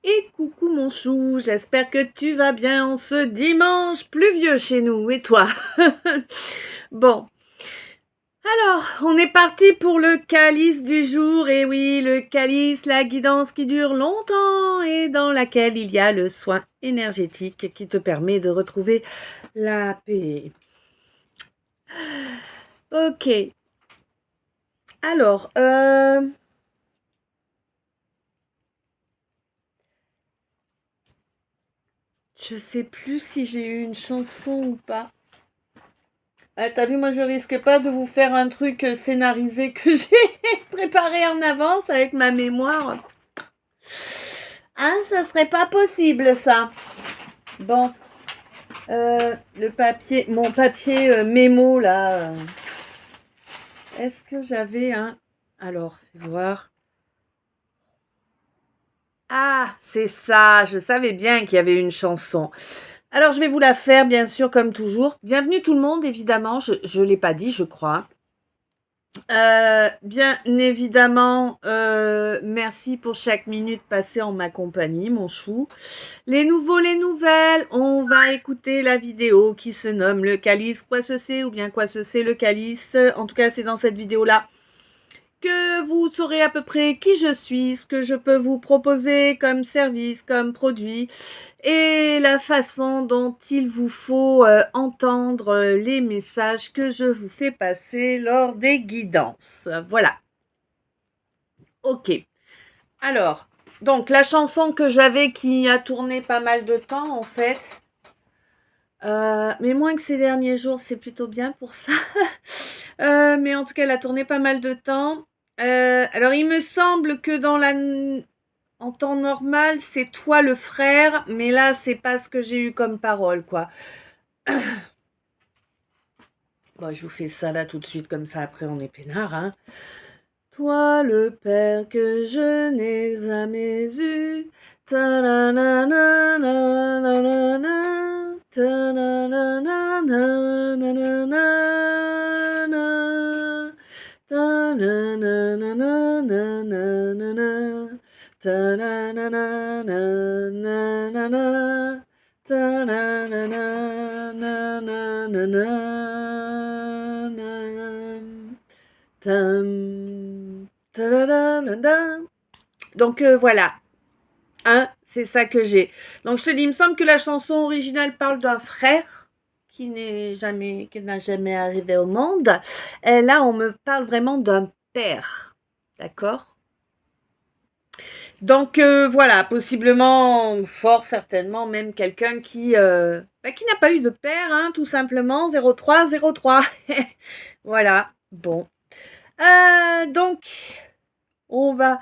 Et coucou mon chou, j'espère que tu vas bien en ce dimanche pluvieux chez nous. Et toi? Bon, alors, on est parti pour le calice du jour. Et oui, le calice, la guidance qui dure longtemps et dans laquelle il y a le soin énergétique qui te permet de retrouver la paix. Ok. Alors, je sais plus si j'ai eu une chanson ou pas. Ah, t'as vu, moi je risque pas de vous faire un truc scénarisé que j'ai préparé en avance avec ma mémoire. Hein, ça serait pas possible ça. Bon, le papier, mon papier mémo là. Est-ce que j'avais un... Alors, fais voir. Ah, c'est ça, je savais bien qu'il y avait une chanson. Alors, je vais vous la faire, bien sûr, comme toujours. Bienvenue tout le monde, évidemment, je ne l'ai pas dit, je crois. Bien évidemment, merci pour chaque minute passée en ma compagnie, mon chou. Les nouveaux, les nouvelles, on va écouter la vidéo qui se nomme Le Calice, quoi ce c'est, ou bien quoi ce c'est le Calice. En tout cas, c'est dans cette vidéo-là que vous saurez à peu près qui je suis, ce que je peux vous proposer comme service, comme produit, et la façon dont il vous faut entendre les messages que je vous fais passer lors des guidances. Voilà. Ok. Alors, donc la chanson que j'avais qui a tourné pas mal de temps en fait, mais moins que ces derniers jours, c'est plutôt bien pour ça. Mais en tout cas, elle a tourné pas mal de temps. Alors, il me semble que en temps normal, c'est toi le frère, mais là, c'est pas ce que j'ai eu comme parole, quoi. Bon, je vous fais ça là tout de suite, comme ça, après on est peinard, hein. Toi le père que je n'ai jamais eu, ta-na-na-na-na-na-na-na, ta-na-na-na-na-na-na-na, ta-na-na-na-na-na-na-na, ta-na-na-na-na-na-na, ta-na-na-na-na-na-na. Donc voilà, hein, c'est ça que j'ai. Donc je te dis, il me semble que la chanson originale parle d'un frère qui n'a jamais arrivé au monde. Et là, on me parle vraiment d'un père, d'accord? Donc voilà, possiblement, fort certainement, même quelqu'un qui n'a pas eu de père, hein, tout simplement, 0303. Voilà, bon. Donc, on va...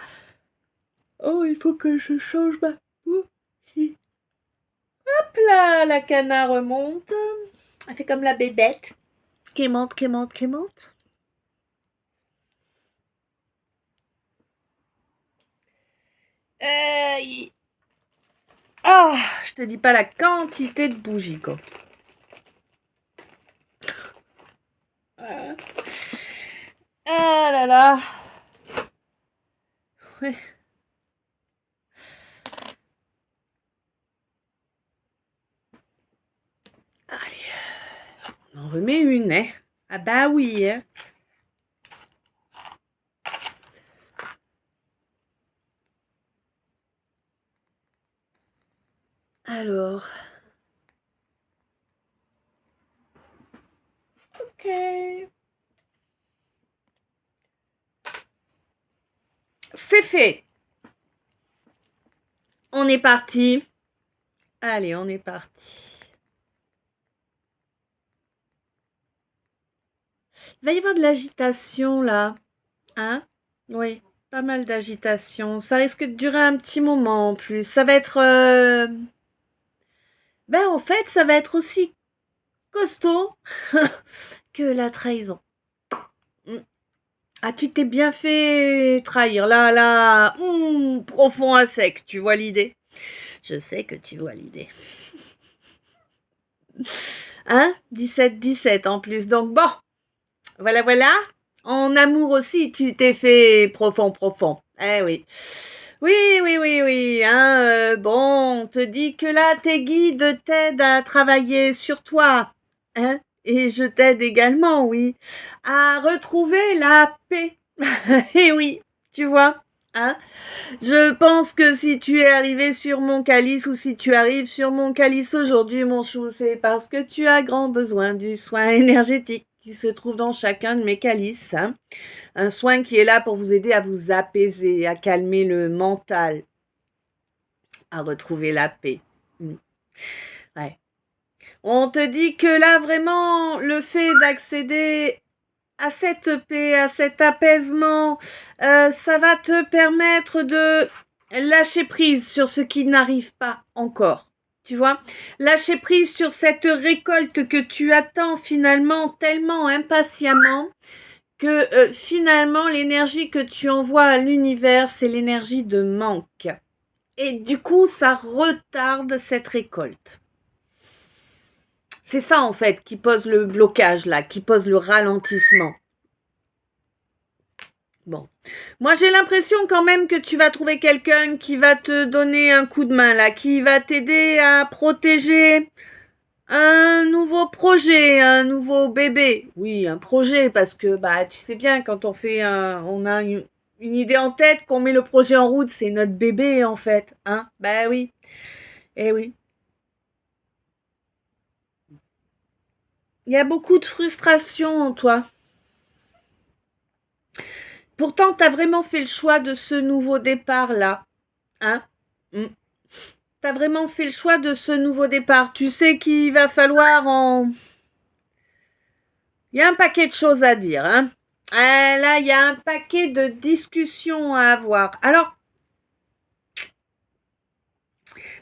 Oh, il faut que je change ma... Hop là, la canard remonte. Elle fait comme la bébête. Qui monte, qui monte, qui monte. Ah, je te dis pas la quantité de bougies, quoi. Ah là là. Ouais. Allez, on en remet une, hein. Ah bah oui, hein. Alors. Ok. C'est fait. On est parti. Allez, on est parti. Il va y avoir de l'agitation là. Hein? Oui, pas mal d'agitation. Ça risque de durer un petit moment en plus. Ça va être... Ben en fait, ça va être aussi costaud que la trahison. Mm. Ah, tu t'es bien fait trahir. Là, là, profond à sec. Tu vois l'idée? Je sais que tu vois l'idée. Hein? 17-17 en plus. Donc bon, voilà, voilà. En amour aussi, tu t'es fait profond, profond. Eh oui. Oui, oui, oui, oui, hein, bon, on te dit que là, tes guides t'aident à travailler sur toi, hein, et je t'aide également, oui, à retrouver la paix. Et oui, tu vois, hein. Je pense que si tu es arrivé sur mon calice ou si tu arrives sur mon calice aujourd'hui, mon chou, c'est parce que tu as grand besoin du soin énergétique qui se trouve dans chacun de mes calices, hein. Un soin qui est là pour vous aider à vous apaiser, à calmer le mental, à retrouver la paix. Ouais. On te dit que là, vraiment, le fait d'accéder à cette paix, à cet apaisement, ça va te permettre de lâcher prise sur ce qui n'arrive pas encore. Tu vois, lâcher prise sur cette récolte que tu attends finalement tellement impatiemment que finalement l'énergie que tu envoies à l'univers, c'est l'énergie de manque. Et du coup, ça retarde cette récolte. C'est ça en fait qui pose le blocage là, qui pose le ralentissement. Bon. Moi, j'ai l'impression quand même que tu vas trouver quelqu'un qui va te donner un coup de main là, qui va t'aider à protéger un nouveau projet, un nouveau bébé. Oui, un projet parce que bah tu sais bien quand on a une idée en tête, qu'on met le projet en route, c'est notre bébé en fait, hein. Bah oui. Eh oui. Il y a beaucoup de frustration en toi. Pourtant, tu as vraiment fait le choix de ce nouveau départ-là. Hein? Tu as vraiment fait le choix de ce nouveau départ. Tu sais qu'il va falloir en... Il y a un paquet de choses à dire. Hein? Là, il y a un paquet de discussions à avoir. Alors,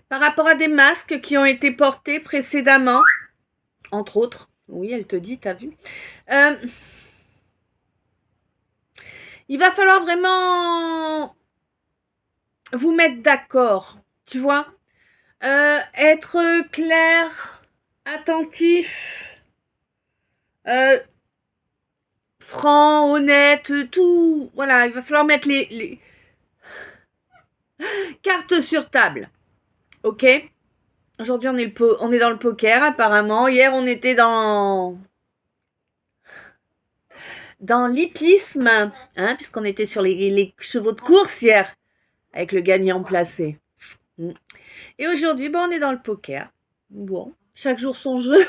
par rapport à des masques qui ont été portés précédemment, entre autres, oui, elle te dit, t'as vu, il va falloir vraiment vous mettre d'accord, tu vois. Être clair, attentif, franc, honnête, tout. Voilà, il va falloir mettre les cartes sur table. Ok? Aujourd'hui, on est dans le poker, apparemment. Hier, on était dans l'hippisme, hein, puisqu'on était sur les chevaux de course hier, avec le gagnant placé. Et aujourd'hui, on est dans le poker. Bon, chaque jour son jeu.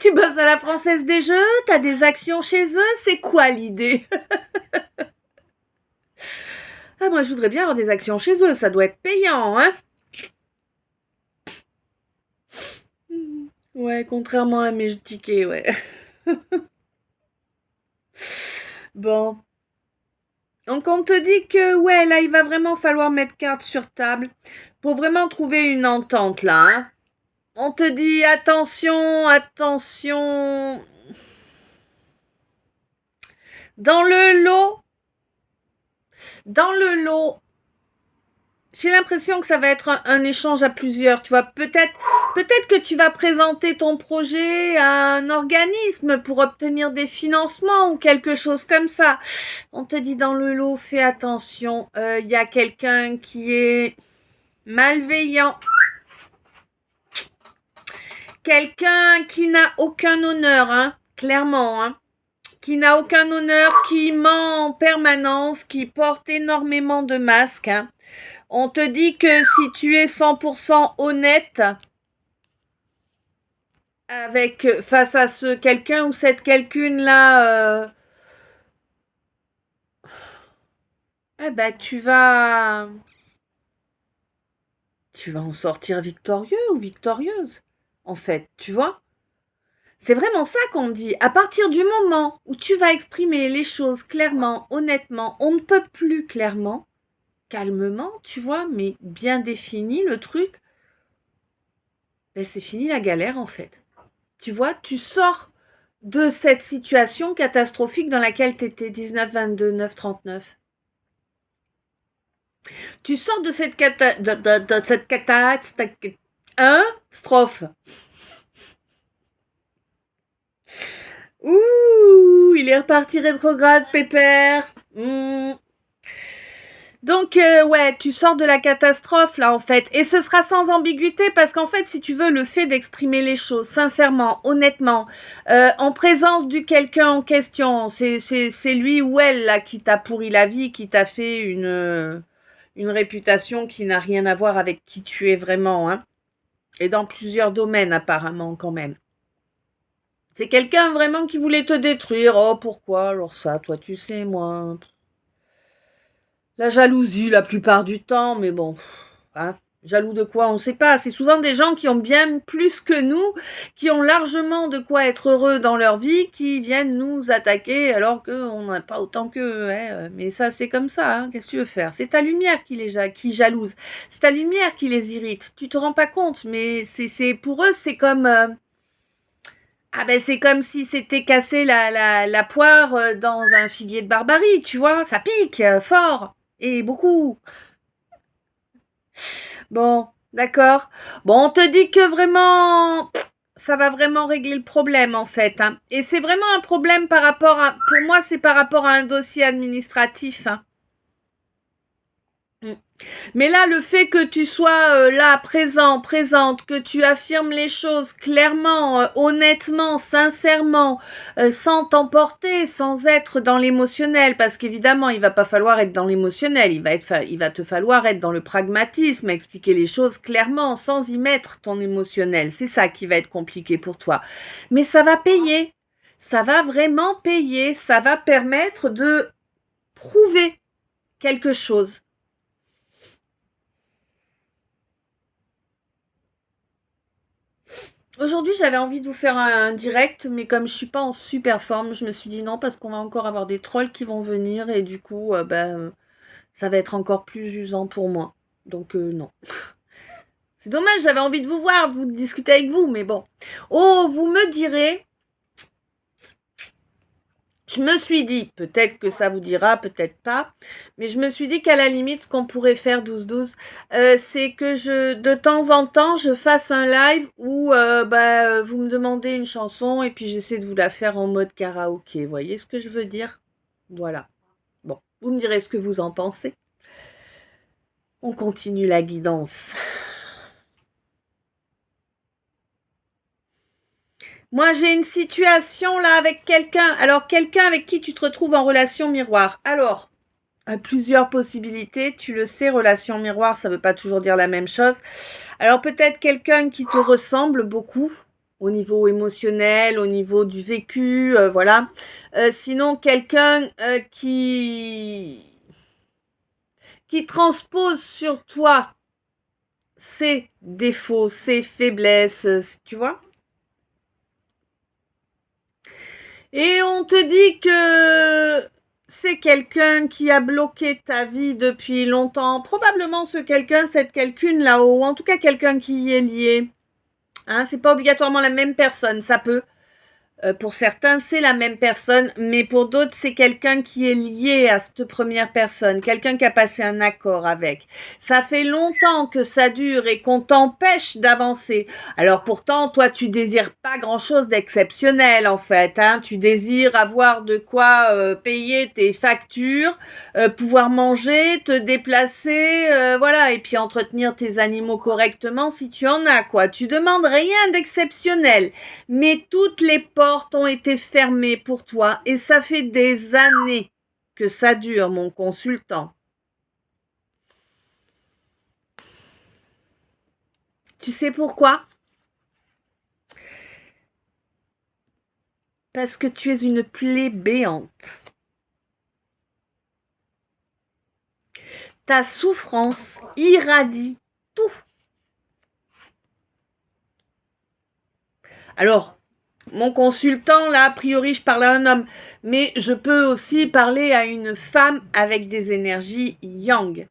Tu bosses à la Française des Jeux, t'as des actions chez eux, c'est quoi l'idée? Ah, moi, je voudrais bien avoir des actions chez eux, ça doit être payant, hein? Ouais, contrairement à mes tickets, ouais. Bon. Donc, on te dit que, ouais, là, il va vraiment falloir mettre carte sur table pour vraiment trouver une entente, là, hein? On te dit attention, attention. Dans le lot, dans le lot, j'ai l'impression que ça va être un échange à plusieurs, tu vois. Peut-être que tu vas présenter ton projet à un organisme pour obtenir des financements ou quelque chose comme ça. On te dit dans le lot, fais attention, y a quelqu'un qui est malveillant. Quelqu'un qui n'a aucun honneur, hein, clairement, hein. Qui n'a aucun honneur, qui ment en permanence, qui porte énormément de masques, hein. On te dit que si tu es 100% honnête face à ce quelqu'un ou cette quelqu'une-là, eh ben tu vas en sortir victorieux ou victorieuse, en fait, tu vois. C'est vraiment ça qu'on me dit. À partir du moment où tu vas exprimer les choses clairement, honnêtement, on ne peut plus clairement, calmement, tu vois, mais bien défini le truc, ben c'est fini la galère en fait. Tu vois, tu sors de cette situation catastrophique dans laquelle tu étais 19, 22, 9, 39. Tu sors de cette hein, strophe. Ouh, il est reparti rétrograde, pépère. Donc, ouais, tu sors de la catastrophe, là, en fait. Et ce sera sans ambiguïté, parce qu'en fait, si tu veux, le fait d'exprimer les choses, sincèrement, honnêtement, en présence du quelqu'un en question, c'est lui ou elle, là, qui t'a pourri la vie, qui t'a fait une réputation qui n'a rien à voir avec qui tu es vraiment, hein. Et dans plusieurs domaines, apparemment, quand même. C'est quelqu'un vraiment qui voulait te détruire. Oh, pourquoi? Alors ça, toi, tu sais, moi. La jalousie, la plupart du temps, mais bon, hein, jaloux de quoi, on ne sait pas. C'est souvent des gens qui ont bien plus que nous, qui ont largement de quoi être heureux dans leur vie, qui viennent nous attaquer alors qu'on n'a pas autant qu'eux. Hein. Mais ça, c'est comme ça. Hein. Qu'est-ce que tu veux faire? C'est ta lumière qui jalouse. C'est ta lumière qui les irrite. Tu te rends pas compte, mais c'est pour eux, c'est comme... ah ben c'est comme si c'était cassé la poire dans un figuier de Barbarie, tu vois, ça pique fort et beaucoup. Bon, d'accord. Bon, on te dit que vraiment, ça va vraiment régler le problème en fait. Hein. Et c'est vraiment un problème par rapport à, pour moi, c'est par rapport à un dossier administratif. Hein. Mm. Mais là, le fait que tu sois là, présente, que tu affirmes les choses clairement, honnêtement, sincèrement, sans t'emporter, sans être dans l'émotionnel, parce qu'évidemment, il va pas falloir être dans l'émotionnel, il va te falloir être dans le pragmatisme, expliquer les choses clairement, sans y mettre ton émotionnel. C'est ça qui va être compliqué pour toi. Mais ça va payer. Ça va vraiment payer. Ça va permettre de prouver quelque chose. Aujourd'hui, j'avais envie de vous faire un direct, mais comme je suis pas en super forme, je me suis dit non parce qu'on va encore avoir des trolls qui vont venir et du coup, ça va être encore plus usant pour moi. Donc non. C'est dommage, j'avais envie de vous voir, de vous discuter avec vous, mais bon. Oh, vous me direz, je me suis dit, peut-être que ça vous dira, peut-être pas, mais je me suis dit qu'à la limite, ce qu'on pourrait faire 12-12, c'est que de temps en temps, je fasse un live où vous me demandez une chanson et puis j'essaie de vous la faire en mode karaoké. Vous voyez ce que je veux dire? Voilà. Bon, vous me direz ce que vous en pensez. On continue la guidance. Moi, j'ai une situation là avec quelqu'un. Alors, quelqu'un avec qui tu te retrouves en relation miroir. Alors, plusieurs possibilités. Tu le sais, relation miroir, ça ne veut pas toujours dire la même chose. Alors peut-être quelqu'un qui te ressemble beaucoup au niveau émotionnel, au niveau du vécu, voilà. Sinon, quelqu'un qui transpose sur toi ses défauts, ses faiblesses, tu vois. Et on te dit que c'est quelqu'un qui a bloqué ta vie depuis longtemps. Probablement ce quelqu'un, cette quelqu'une là-haut, ou en tout cas quelqu'un qui y est lié. Hein, c'est pas obligatoirement la même personne, ça peut. Pour certains, c'est la même personne, mais pour d'autres, c'est quelqu'un qui est lié à cette première personne, quelqu'un qui a passé un accord avec. Ça fait longtemps que ça dure et qu'on t'empêche d'avancer. Alors pourtant, toi, tu désires pas grand-chose d'exceptionnel, en fait. Hein. Tu désires avoir de quoi payer tes factures, pouvoir manger, te déplacer, voilà, et puis entretenir tes animaux correctement si tu en as, quoi. Tu demandes rien d'exceptionnel, mais toutes les portes ont été fermées pour toi et ça fait des années que ça dure, mon consultant. Tu sais pourquoi? Parce que tu es une plaie béante. Ta souffrance irradie tout. Alors, mon consultant, là, a priori, je parle à un homme, mais je peux aussi parler à une femme avec des énergies yang.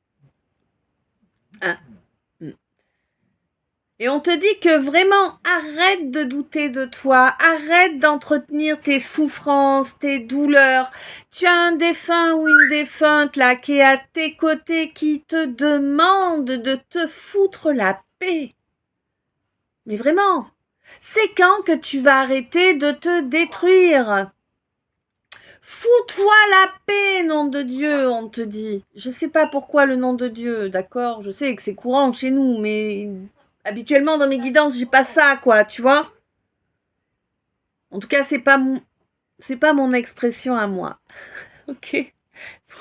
Hein. Et on te dit que vraiment, arrête de douter de toi, arrête d'entretenir tes souffrances, tes douleurs. Tu as un défunt ou une défunte là qui est à tes côtés, qui te demande de te foutre la paix. Mais vraiment, c'est quand que tu vas arrêter de te détruire? Fous-toi la paix, nom de Dieu, on te dit. Je sais pas pourquoi le nom de Dieu, d'accord? Je sais que c'est courant chez nous, mais habituellement dans mes guidances, j'ai pas ça, quoi, tu vois? En tout cas, c'est pas mon expression à moi. Ok?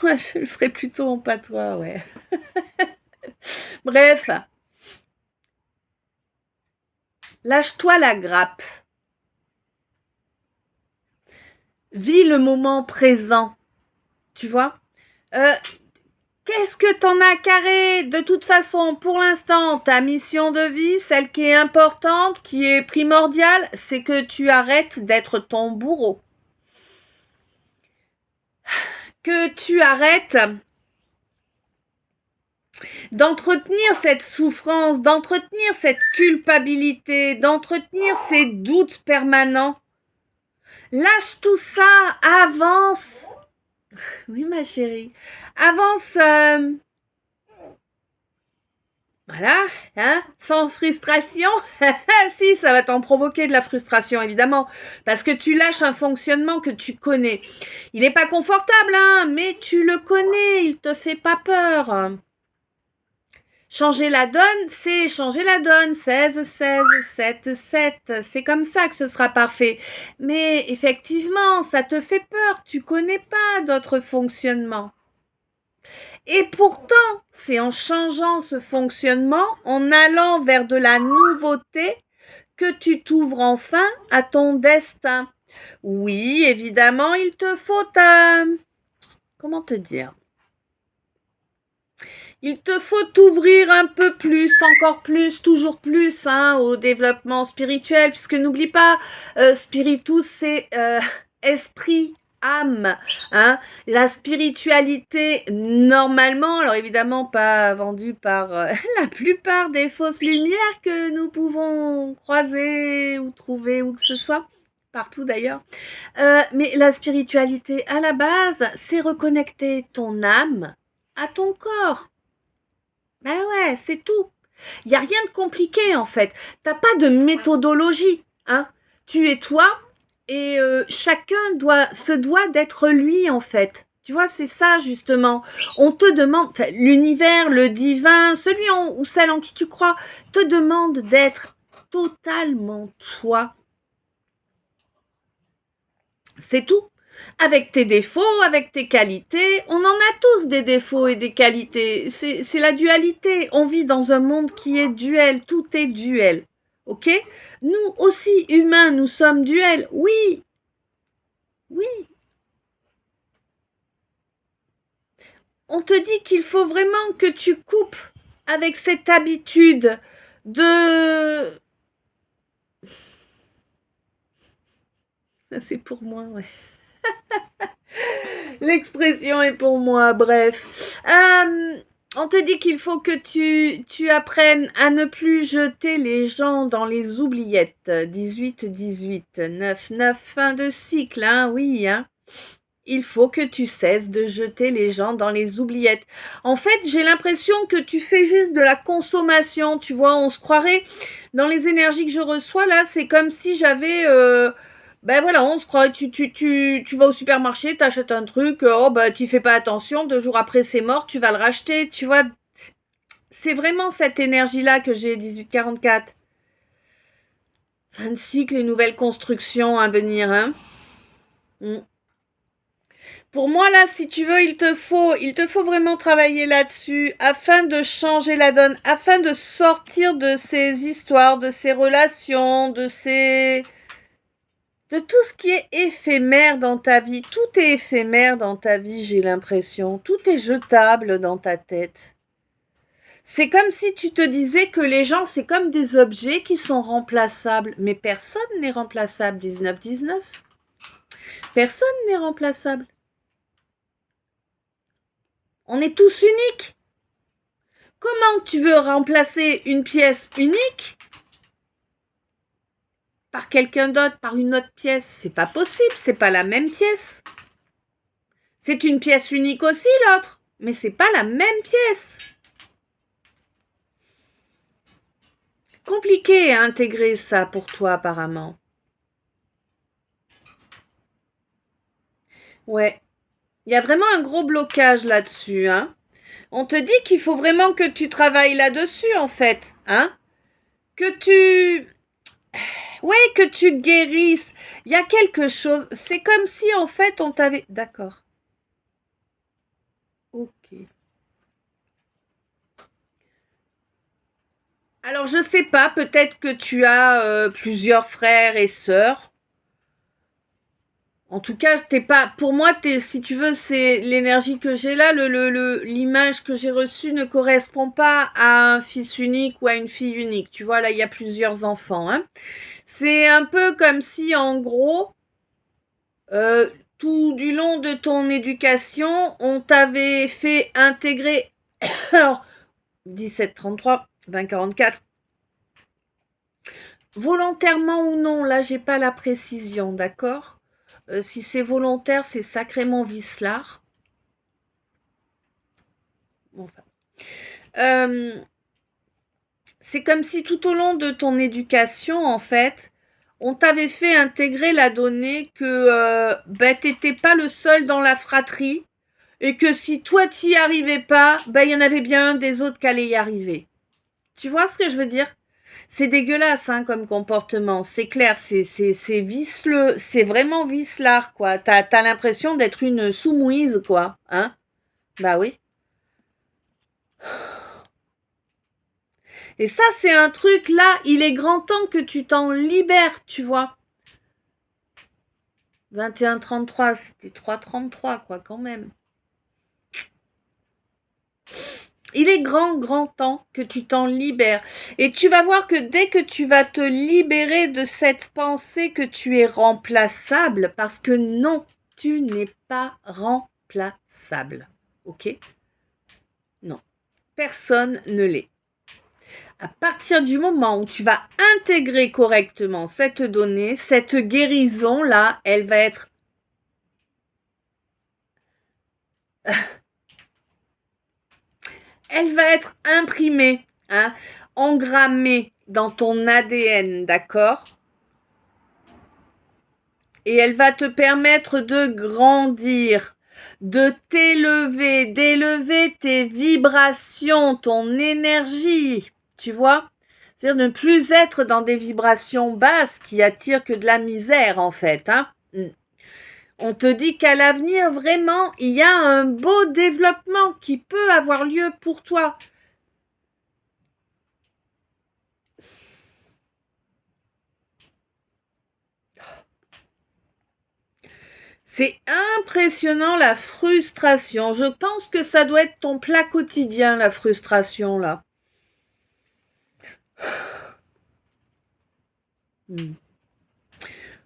Moi, je le ferai plutôt en patois, ouais. Bref. Lâche-toi la grappe. Vis le moment présent. Tu vois? Qu'est-ce que t'en as carré? De toute façon, pour l'instant, ta mission de vie, celle qui est importante, qui est primordiale, c'est que tu arrêtes d'être ton bourreau. Que tu arrêtes d'entretenir cette souffrance, d'entretenir cette culpabilité, d'entretenir ces doutes permanents. Lâche tout ça, avance. Oui, ma chérie. Avance. Voilà, hein, sans frustration. Si, ça va t'en provoquer de la frustration, évidemment, parce que tu lâches un fonctionnement que tu connais. Il n'est pas confortable, hein, mais tu le connais, il te fait pas peur. Changer la donne, c'est changer la donne. 16, 16, 7, 7. C'est comme ça que ce sera parfait. Mais effectivement, ça te fait peur. Tu connais pas d'autres fonctionnements. Et pourtant, c'est en changeant ce fonctionnement, en allant vers de la nouveauté, que tu t'ouvres enfin à ton destin. Oui, évidemment, il te faut comment te dire? Il te faut t'ouvrir un peu plus, encore plus, toujours plus, hein, au développement spirituel, puisque n'oublie pas, spiritus, c'est esprit, âme, hein. La spiritualité, normalement, alors évidemment pas vendue par la plupart des fausses lumières que nous pouvons croiser ou trouver où que ce soit, partout d'ailleurs. Mais la spiritualité, à la base, c'est reconnecter ton âme à ton corps. Ben ouais, c'est tout. Il n'y a rien de compliqué en fait. T'as pas de méthodologie, hein. Tu es toi et chacun se doit d'être lui en fait. Tu vois, c'est ça justement. On te demande, enfin, l'univers, le divin, celui ou celle en qui tu crois, te demande d'être totalement toi. C'est tout. Avec tes défauts, avec tes qualités, on en a tous des défauts et des qualités. C'est la dualité. On vit dans un monde qui est duel. Tout est duel. Ok? Nous aussi, humains, nous sommes duels. Oui. Oui. On te dit qu'il faut vraiment que tu coupes avec cette habitude de... C'est pour moi, ouais. L'expression est pour moi, bref. On te dit qu'il faut que tu apprennes à ne plus jeter les gens dans les oubliettes. 18, 18, 9, 9, fin de cycle, hein, oui, hein. Il faut que tu cesses de jeter les gens dans les oubliettes. En fait, j'ai l'impression que tu fais juste de la consommation, tu vois, on se croirait, dans les énergies que je reçois, là, c'est comme si j'avais... ben voilà, on se croit, tu vas au supermarché, t'achètes un truc, oh bah tu fais pas attention, 2 jours après c'est mort, tu vas le racheter, tu vois. C'est vraiment cette énergie-là que j'ai, 1844. Fin de cycle et nouvelles constructions à venir, hein. Pour moi, là, si tu veux, il te faut vraiment travailler là-dessus afin de changer la donne, afin de sortir de ces histoires, de ces relations, de tout ce qui est éphémère dans ta vie. Tout est éphémère dans ta vie, j'ai l'impression. Tout est jetable dans ta tête. C'est comme si tu te disais que les gens, c'est comme des objets qui sont remplaçables. Mais personne n'est remplaçable, 1919. Personne n'est remplaçable. On est tous uniques. Comment tu veux remplacer une pièce unique par quelqu'un d'autre, par une autre pièce? C'est pas possible, c'est pas la même pièce. C'est une pièce unique aussi, l'autre, mais c'est pas la même pièce. Compliqué à intégrer ça pour toi, apparemment. Ouais. Il y a vraiment un gros blocage là-dessus, hein. On te dit qu'il faut vraiment que tu travailles là-dessus, en fait, hein. Que tu... Ouais, que tu guérisses. Il y a quelque chose. C'est comme si, en fait, on t'avait... D'accord. Ok. Alors, je sais pas, peut-être que tu as plusieurs frères et sœurs. En tout cas, t'es pas. Pour moi, si tu veux, c'est l'énergie que j'ai là, l'image que j'ai reçue ne correspond pas à un fils unique ou à une fille unique. Tu vois, là, il y a plusieurs enfants, hein. C'est un peu comme si, en gros, euh, tout du long de ton éducation, on t'avait fait intégrer. Alors, 1733, 2044. Volontairement ou non, là, j'ai pas la précision, d'accord? Si c'est volontaire, c'est sacrément vicelard. Enfin. C'est comme si tout au long de ton éducation, en fait, on t'avait fait intégrer la donnée que t'étais pas le seul dans la fratrie et que si toi t'y arrivais pas, il y en avait bien un des autres qui allait y arriver. Tu vois ce que je veux dire? C'est dégueulasse hein, comme comportement, c'est clair, c'est viceleux, c'est vraiment vicelard quoi. T'as l'impression d'être une soumouise quoi, hein? Bah oui. Et ça, c'est un truc, là, il est grand temps que tu t'en libères, tu vois. 21-33, c'était 3-33, quoi, quand même. Il est grand temps que tu t'en libères. Et tu vas voir que dès que tu vas te libérer de cette pensée que tu es remplaçable, parce que non, tu n'es pas remplaçable. Ok? Non. Personne ne l'est. À partir du moment où tu vas intégrer correctement cette donnée, cette guérison-là, elle va être imprimée, hein, engrammée dans ton ADN, d'accord? Et elle va te permettre de grandir, de t'élever, d'élever tes vibrations, ton énergie, tu vois? C'est-à-dire ne plus être dans des vibrations basses qui attirent que de la misère, en fait, hein? On te dit qu'à l'avenir, vraiment, il y a un beau développement qui peut avoir lieu pour toi. C'est impressionnant la frustration. Je pense que ça doit être ton plat quotidien, la frustration, là.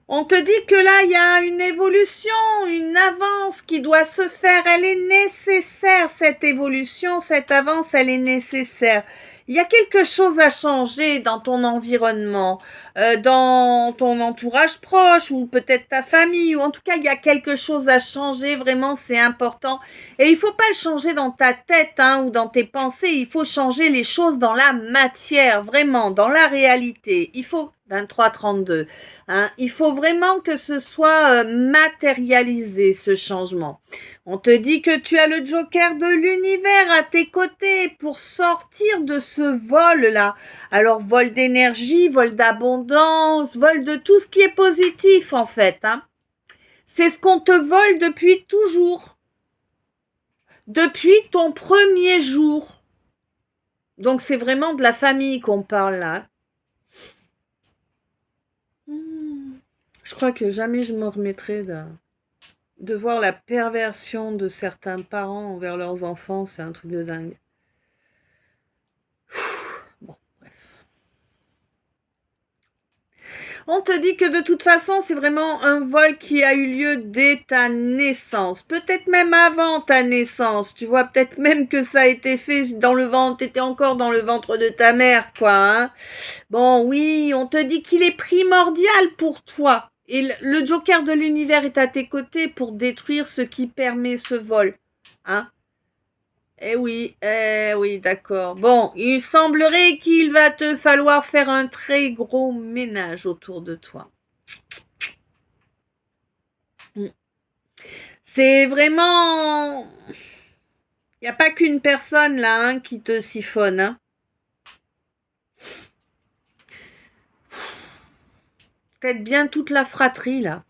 On te dit que là, il y a une évolution, une avance qui doit se faire. Elle est nécessaire, cette évolution, cette avance, elle est nécessaire. Il y a quelque chose à changer dans ton environnement, dans ton entourage proche ou peut-être ta famille, ou en tout cas, il y a quelque chose à changer, vraiment, c'est important. Et il faut pas le changer dans ta tête hein, ou dans tes pensées, il faut changer les choses dans la matière, vraiment, dans la réalité. Il faut 23-32. Hein, il faut vraiment que ce soit matérialisé, ce changement. On te dit que tu as le joker de l'univers à tes côtés pour sortir de ce vol-là. Alors, vol d'énergie, vol d'abondance, vol de tout ce qui est positif, en fait. Hein. C'est ce qu'on te vole depuis toujours. Depuis ton premier jour. Donc, c'est vraiment de la famille qu'on parle là. Je crois que jamais je me remettrai de voir la perversion de certains parents envers leurs enfants, c'est un truc de dingue. Bon, bref. On te dit que de toute façon, c'est vraiment un vol qui a eu lieu dès ta naissance. Peut-être même avant ta naissance. Tu vois, peut-être même que ça a été fait dans le ventre. T'étais encore dans le ventre de ta mère, quoi. Hein. Bon, oui, on te dit qu'il est primordial pour toi. Et le joker de l'univers est à tes côtés pour détruire ce qui permet ce vol. Hein? Eh oui, d'accord. Bon, il semblerait qu'il va te falloir faire un très gros ménage autour de toi. C'est vraiment... Il n'y a pas qu'une personne là hein, qui te siphonne. Hein. Faites bien toute la fratrie là.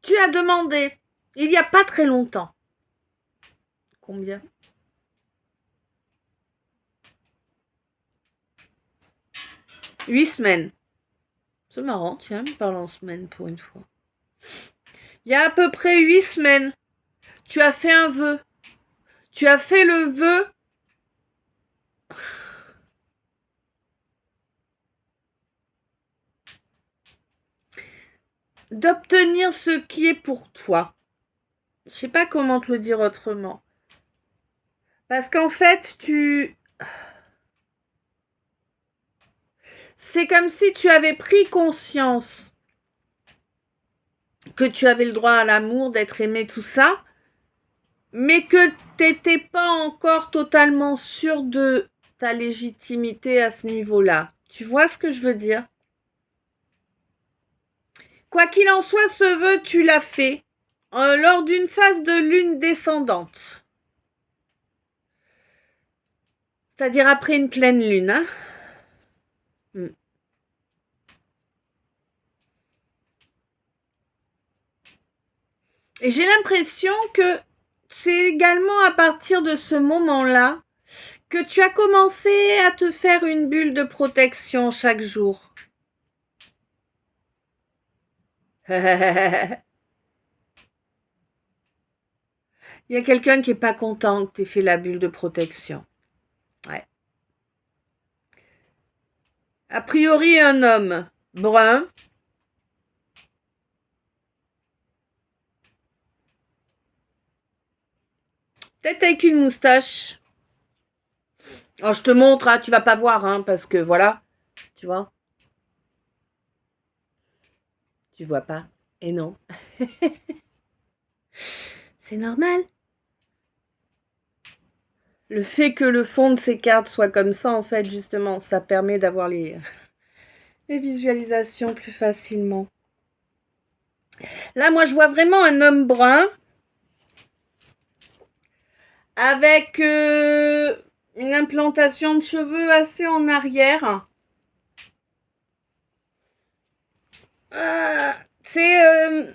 Tu as demandé, il n'y a pas très longtemps. Combien? « 8 semaines. C'est marrant, tiens, il parle en semaines pour une fois. Il y a à peu près 8 semaines, tu as fait un vœu. Tu as fait le vœu d'obtenir ce qui est pour toi. Je sais pas comment te le dire autrement. Parce qu'en fait, c'est comme si tu avais pris conscience que tu avais le droit à l'amour, d'être aimé, tout ça, mais que t'étais pas encore totalement sûr de ta légitimité à ce niveau-là. Tu vois ce que je veux dire? Quoi qu'il en soit, ce vœu, tu l'as fait lors d'une phase de lune descendante. C'est-à-dire après une pleine lune. Hein. Et j'ai l'impression que c'est également à partir de ce moment-là que tu as commencé à te faire une bulle de protection chaque jour. Il y a quelqu'un qui est pas content que tu aies fait la bulle de protection. Ouais. A priori, un homme brun. Peut-être avec une moustache. Alors, je te montre, hein, tu vas pas voir, hein, parce que voilà, tu vois. Tu vois pas. Et non. C'est normal. Le fait que le fond de ces cartes soit comme ça, en fait, justement, ça permet d'avoir les visualisations plus facilement. Là, moi, je vois vraiment un homme brun avec une implantation de cheveux assez en arrière. C'est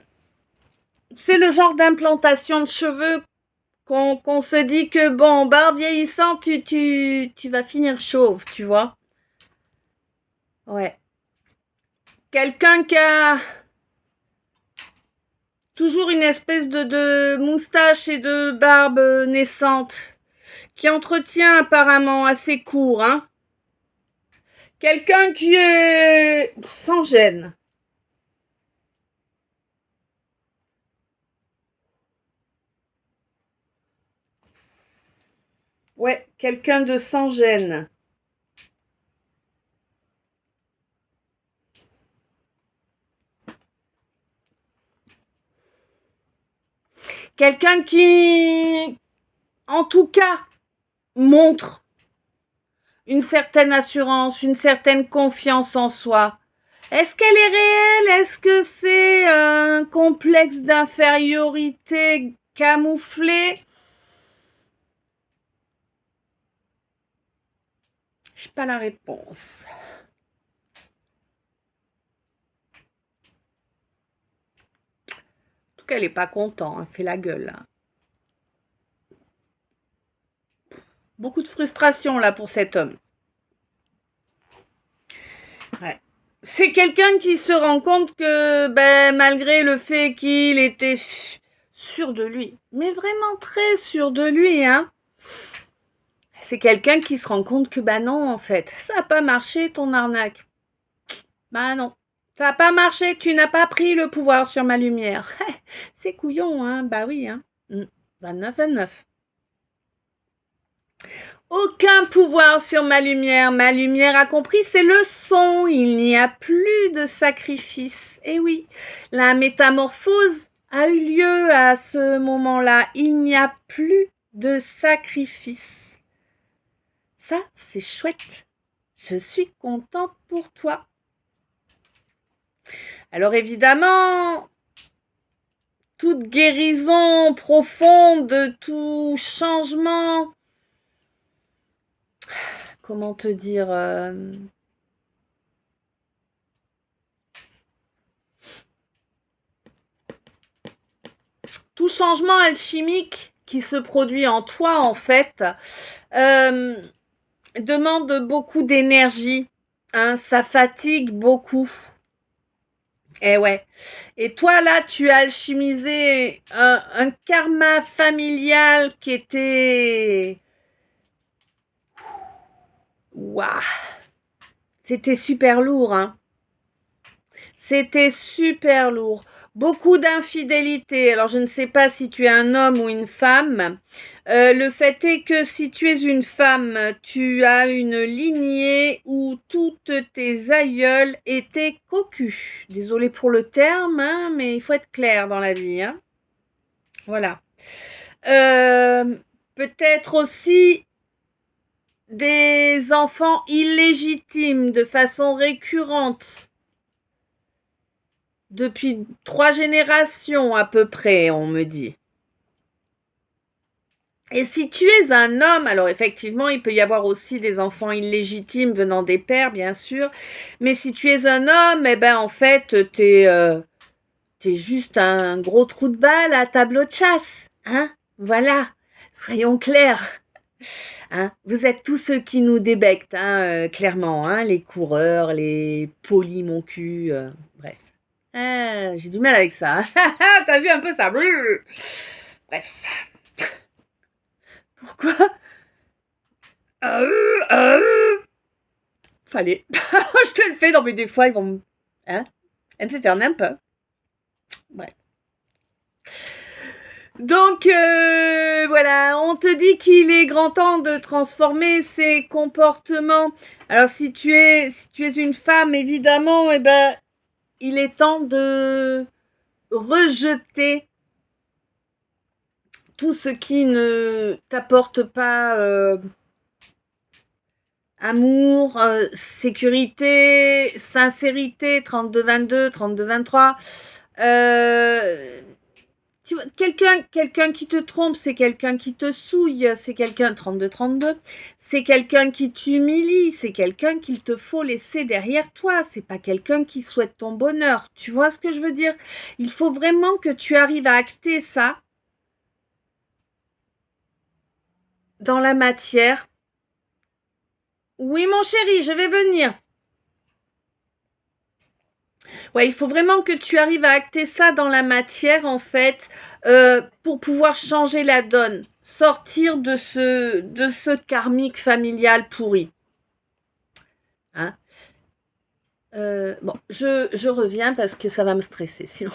le genre d'implantation de cheveux qu'on se dit que, bon, en vieillissant, tu vas finir chauve, tu vois. Ouais. Quelqu'un qui a toujours une espèce de moustache et de barbe naissante, qui entretient apparemment assez court, hein. Quelqu'un qui est sans gêne. Ouais, quelqu'un de sans gêne. Quelqu'un qui, en tout cas, montre une certaine assurance, une certaine confiance en soi. Est-ce qu'elle est réelle? Est-ce que c'est un complexe d'infériorité camouflé? Je n'ai pas la réponse. En tout cas, elle n'est pas contente, elle fait la gueule. Hein. Beaucoup de frustration là pour cet homme. Ouais. C'est quelqu'un qui se rend compte que malgré le fait qu'il était sûr de lui, mais vraiment très sûr de lui, hein, c'est quelqu'un qui se rend compte que non, en fait, ça n'a pas marché ton arnaque. Non, ça n'a pas marché, tu n'as pas pris le pouvoir sur ma lumière. C'est couillon, hein, oui, hein. 29. Aucun pouvoir sur ma lumière a compris ses leçons, il n'y a plus de sacrifice. Eh oui, la métamorphose a eu lieu à ce moment-là, il n'y a plus de sacrifice. Ça, c'est chouette. Je suis contente pour toi. Alors évidemment, toute guérison profonde, tout changement, comment te dire, tout changement alchimique qui se produit en toi, en fait, demande beaucoup d'énergie. Hein, ça fatigue beaucoup. Eh ouais. Et toi, là, tu as alchimisé un karma familial qui était... Waouh. C'était super lourd, hein. C'était super lourd. Beaucoup d'infidélité. Alors, je ne sais pas si tu es un homme ou une femme. Le fait est que si tu es une femme, tu as une lignée où toutes tes aïeules étaient cocus. Désolée pour le terme, hein, mais il faut être clair dans la vie. Hein. Voilà. Peut-être aussi des enfants illégitimes de façon récurrente. Depuis 3 générations à peu près, on me dit. Et si tu es un homme, alors effectivement, il peut y avoir aussi des enfants illégitimes venant des pères, bien sûr. Mais si tu es un homme, eh ben en fait, t'es juste un gros trou de balle à tableau de chasse. Hein? Voilà. Soyons clairs. Hein? Vous êtes tous ceux qui nous débectent, hein, clairement. Hein? Les coureurs, les polis mon cul, bref. Ah, j'ai du mal avec ça. Hein. T'as vu un peu ça? Bref. Pourquoi? Fallait. Je te le fais. Non, mais des fois, ils vont... Hein? Elle me fait faire n'importe. Bref. Donc, voilà. On te dit qu'il est grand temps de transformer ses comportements. Alors, si tu es une femme, évidemment, eh ben, il est temps de rejeter tout ce qui ne t'apporte pas amour, sécurité, sincérité, 32-22, 32-23. Tu vois, quelqu'un qui te trompe, c'est quelqu'un qui te souille, c'est quelqu'un 32-32, c'est quelqu'un qui t'humilie, c'est quelqu'un qu'il te faut laisser derrière toi, c'est pas quelqu'un qui souhaite ton bonheur. Tu vois ce que je veux dire? Il faut vraiment que tu arrives à acter ça dans la matière. Oui, mon chéri, je vais venir. Ouais, il faut vraiment que tu arrives à acter ça dans la matière, en fait, pour pouvoir changer la donne, sortir de ce karmique familial pourri. Hein? Bon, je reviens parce que ça va me stresser, sinon.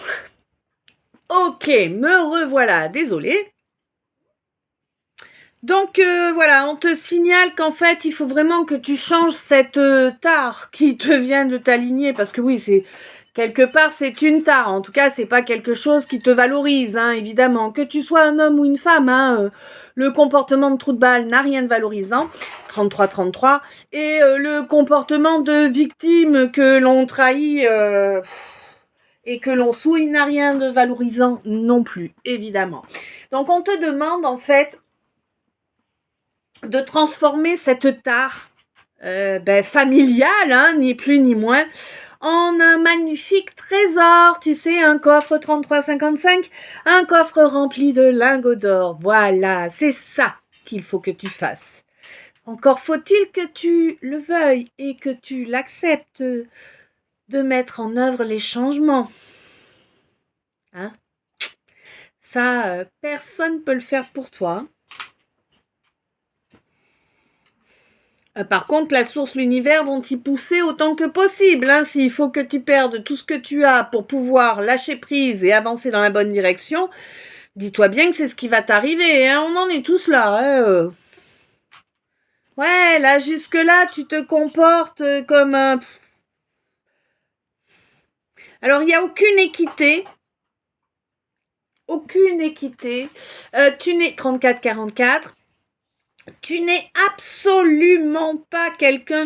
Ok, me revoilà, désolée. Donc voilà, on te signale qu'en fait, il faut vraiment que tu changes cette tare qui te vient de t'aligner, parce que oui, c'est quelque part c'est une tare. En tout cas, c'est pas quelque chose qui te valorise, hein, évidemment. Que tu sois un homme ou une femme, hein, le comportement de trou de balle n'a rien de valorisant. 33-33. Et le comportement de victime que l'on trahit et que l'on souille n'a rien de valorisant non plus, évidemment. Donc on te demande en fait de transformer cette tare familiale, hein, ni plus ni moins, en un magnifique trésor, tu sais, un coffre 33,55, un coffre rempli de lingots d'or. Voilà, c'est ça qu'il faut que tu fasses. Encore faut-il que tu le veuilles et que tu l'acceptes de mettre en œuvre les changements. Hein? Ça, personne ne peut le faire pour toi. Par contre, la source, l'univers vont t'y pousser autant que possible. Hein. S'il faut que tu perdes tout ce que tu as pour pouvoir lâcher prise et avancer dans la bonne direction, dis-toi bien que c'est ce qui va t'arriver. Hein. On en est tous là. Hein. Ouais, là, jusque-là, tu te comportes comme un... Alors, il n'y a aucune équité. Aucune équité. Tu n'es 34-44. Tu n'es absolument pas quelqu'un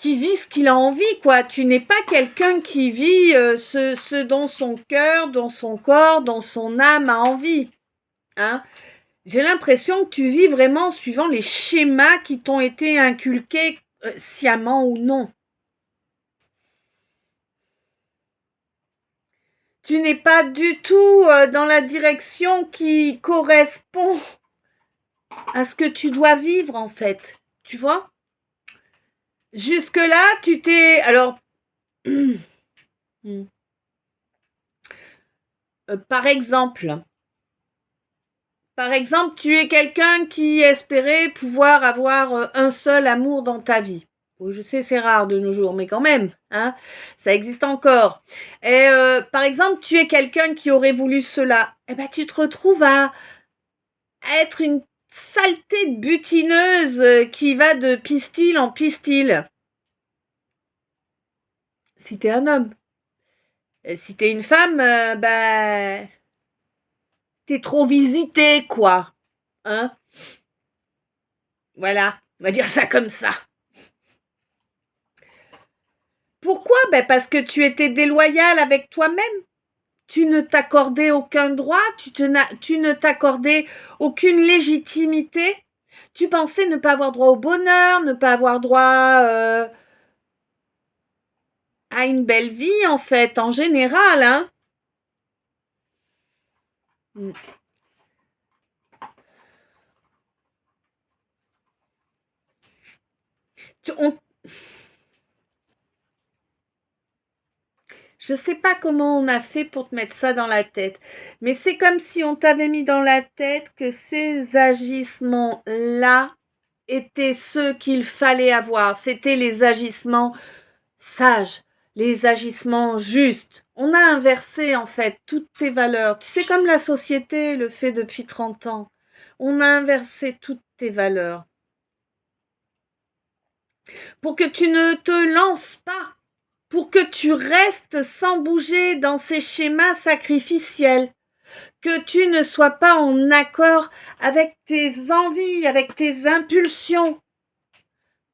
qui vit ce qu'il a envie, quoi. Tu n'es pas quelqu'un qui vit ce dont son cœur, dont son corps, dont son âme a envie. Hein? J'ai l'impression que tu vis vraiment suivant les schémas qui t'ont été inculqués sciemment ou non. Tu n'es pas du tout dans la direction qui correspond à ce que tu dois vivre, en fait. Tu vois? Jusque-là, tu t'es... Alors... par exemple, tu es quelqu'un qui espérait pouvoir avoir un seul amour dans ta vie. Je sais, c'est rare de nos jours, mais quand même, hein, ça existe encore. Et par exemple, tu es quelqu'un qui aurait voulu cela. Eh ben, tu te retrouves à être une saleté de butineuse qui va de pistil en pistil. Si t'es un homme. Et si t'es une femme, t'es trop visité, quoi. Hein? Voilà, on va dire ça comme ça. Pourquoi? Parce que tu étais déloyale avec toi-même. Tu ne t'accordais aucun droit, tu ne t'accordais aucune légitimité. Tu pensais ne pas avoir droit au bonheur, ne pas avoir droit à une belle vie, en fait, en général. Hein. Je sais pas comment on a fait pour te mettre ça dans la tête, mais c'est comme si on t'avait mis dans la tête que ces agissements-là étaient ceux qu'il fallait avoir. C'était les agissements sages, les agissements justes. On a inversé en fait toutes ces valeurs. Tu sais, comme la société le fait depuis 30 ans. On a inversé toutes tes valeurs. Pour que tu ne te lances pas, pour que tu restes sans bouger dans ces schémas sacrificiels, que tu ne sois pas en accord avec tes envies, avec tes impulsions.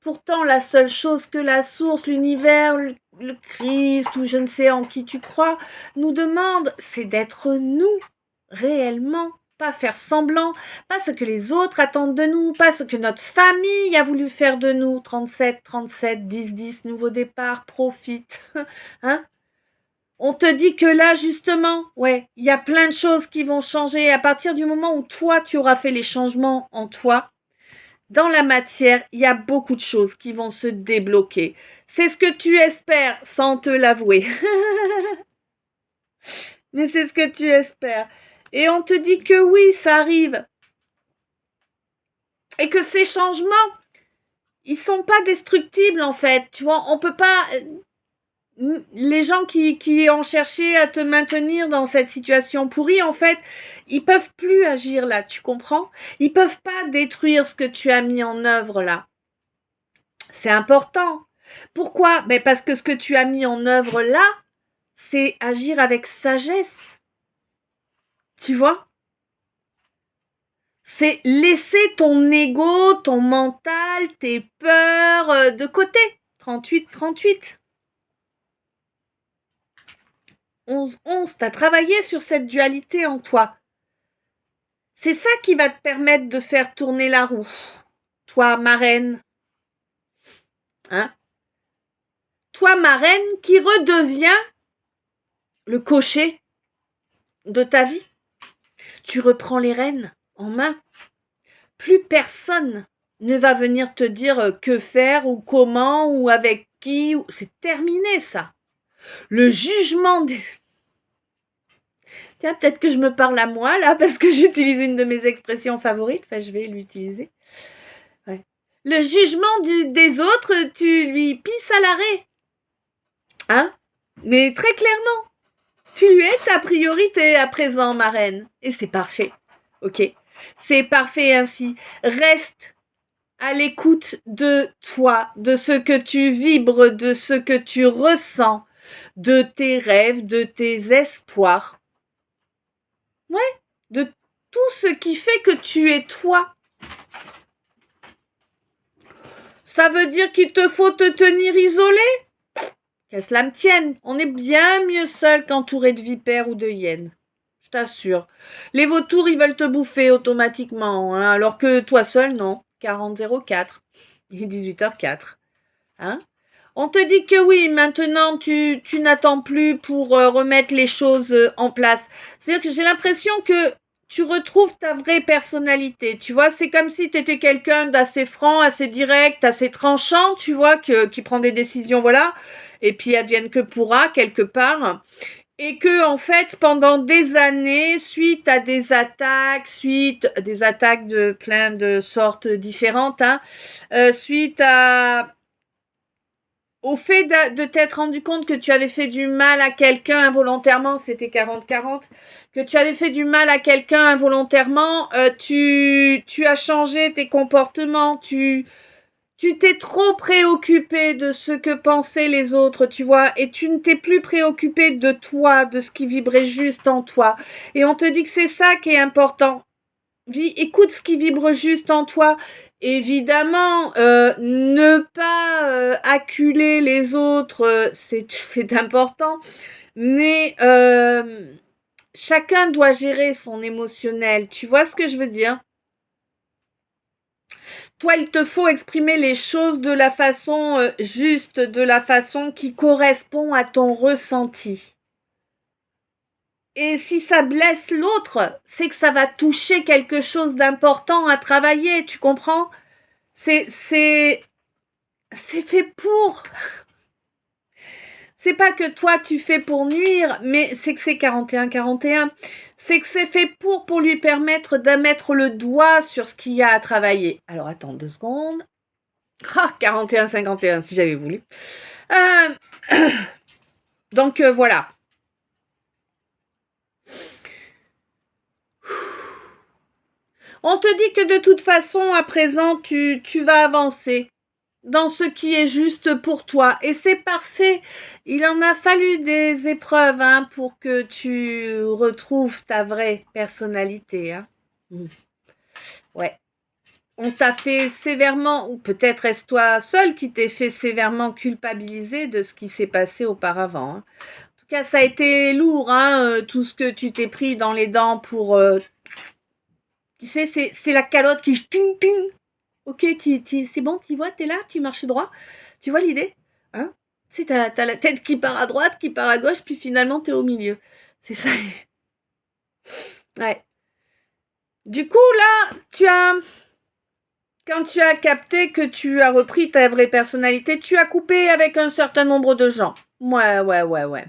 Pourtant, la seule chose que la source, l'univers, le Christ ou je ne sais en qui tu crois nous demande, c'est d'être nous, réellement. Pas faire semblant, pas ce que les autres attendent de nous, pas ce que notre famille a voulu faire de nous. 37, 37, 10, 10, nouveau départ, profite. Hein? On te dit que là, justement, ouais, il y a plein de choses qui vont changer. À partir du moment où toi, tu auras fait les changements en toi, dans la matière, il y a beaucoup de choses qui vont se débloquer. C'est ce que tu espères sans te l'avouer. Mais c'est ce que tu espères. Et on te dit que oui, ça arrive. Et que ces changements, ils sont pas destructibles en fait. Tu vois, on peut pas... Les gens qui ont cherché à te maintenir dans cette situation pourrie, en fait, ils peuvent plus agir là, tu comprends? Ils peuvent pas détruire ce que tu as mis en œuvre là. C'est important. Pourquoi? Parce que ce que tu as mis en œuvre là, c'est agir avec sagesse. Tu vois? C'est laisser ton ego, ton mental, tes peurs de côté. 38. 11, t'as travaillé sur cette dualité en toi. C'est ça qui va te permettre de faire tourner la roue. Toi, marraine. Hein? Toi, marraine, qui redevient le cocher de ta vie. Tu reprends les rênes en main. Plus personne ne va venir te dire que faire ou comment ou avec qui. C'est terminé ça. Le jugement des... Tiens, peut-être que je me parle à moi là parce que j'utilise une de mes expressions favorites. Enfin, je vais l'utiliser. Ouais. Le jugement des autres, tu lui pisses à l'arrêt. Hein? Mais très clairement, tu es ta priorité à présent, ma reine. Et c'est parfait. Ok? C'est parfait ainsi. Reste à l'écoute de toi, de ce que tu vibres, de ce que tu ressens, de tes rêves, de tes espoirs. Ouais, de tout ce qui fait que tu es toi. Ça veut dire qu'il te faut te tenir isolé? Qu'à cela me tienne, on est bien mieux seul qu'entouré de vipères ou de hyènes. Je t'assure. Les vautours, ils veulent te bouffer automatiquement, hein, alors que toi seul, non. 40-04. Il est 18h04. Hein? On te dit que oui, maintenant tu n'attends plus pour remettre les choses en place. C'est-à-dire que j'ai l'impression que tu retrouves ta vraie personnalité. Tu vois, c'est comme si tu étais quelqu'un d'assez franc, assez direct, assez tranchant, tu vois, qui prend des décisions, voilà. Et puis advienne que pourra, quelque part. Et que, en fait, pendant des années, suite à des attaques de plein de sortes différentes, hein, suite au fait de t'être rendu compte que tu avais fait du mal à quelqu'un involontairement, c'était 40-40, que tu avais fait du mal à quelqu'un involontairement, tu as changé tes comportements, tu t'es trop préoccupé de ce que pensaient les autres, tu vois, et tu ne t'es plus préoccupé de toi, de ce qui vibrait juste en toi. Et on te dit que c'est ça qui est important. Écoute ce qui vibre juste en toi. Évidemment, ne pas acculer les autres, c'est important. Mais chacun doit gérer son émotionnel. Tu vois ce que je veux dire? Toi, il te faut exprimer les choses de la façon juste, de la façon qui correspond à ton ressenti. Et si ça blesse l'autre, c'est que ça va toucher quelque chose d'important à travailler, tu comprends? C'est fait pour. C'est pas que toi tu fais pour nuire, mais c'est que c'est 41-41. C'est que c'est fait pour lui permettre de mettre le doigt sur ce qu'il y a à travailler. Alors attends 2 secondes. 41-51 si j'avais voulu. Donc voilà. On te dit que de toute façon, à présent, tu vas avancer dans ce qui est juste pour toi. Et c'est parfait. Il en a fallu des épreuves pour que tu retrouves ta vraie personnalité. Ouais. On t'a fait sévèrement, ou peut-être est-ce toi seul qui t'es fait sévèrement culpabiliser de ce qui s'est passé auparavant. En tout cas, ça a été lourd, tout ce que tu t'es pris dans les dents pour... tu sais, c'est la calotte qui... Ting, ting. Ok, c'est bon, tu vois, t'es là, tu marches droit. Tu vois l'idée, hein? Tu sais, t'as la tête qui part à droite, qui part à gauche, puis finalement, t'es au milieu. C'est ça. Ouais. Du coup, là, quand tu as capté que tu as repris ta vraie personnalité, tu as coupé avec un certain nombre de gens. Ouais.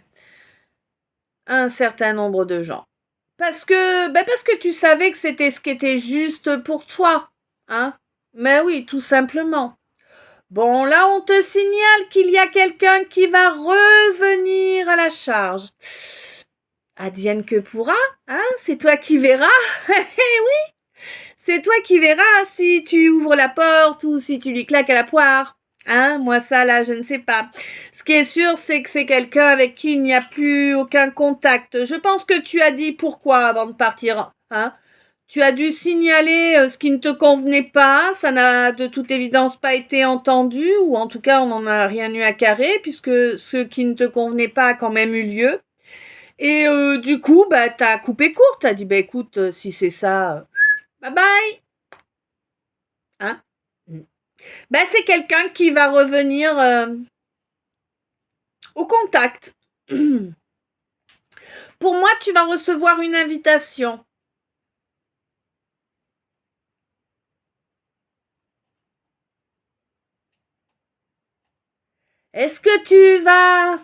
Un certain nombre de gens. Parce que tu savais que c'était ce qui était juste pour toi. Hein? Mais oui, tout simplement. Bon, là, on te signale qu'il y a quelqu'un qui va revenir à la charge. Advienne que pourra, hein? C'est toi qui verras. Oui, c'est toi qui verras si tu ouvres la porte ou si tu lui claques à la poire. Hein? Moi, ça, là, je ne sais pas. Ce qui est sûr, c'est que c'est quelqu'un avec qui il n'y a plus aucun contact. Je pense que tu as dit pourquoi avant de partir. Hein? Tu as dû signaler ce qui ne te convenait pas. Ça n'a de toute évidence pas été entendu, ou en tout cas, on n'en a rien eu à carrer, puisque ce qui ne te convenait pas a quand même eu lieu. Et du coup, t'as coupé court. T'as dit, écoute, si c'est ça, bye bye. Hein? C'est quelqu'un qui va revenir au contact. Pour moi, tu vas recevoir une invitation. Est-ce que tu vas...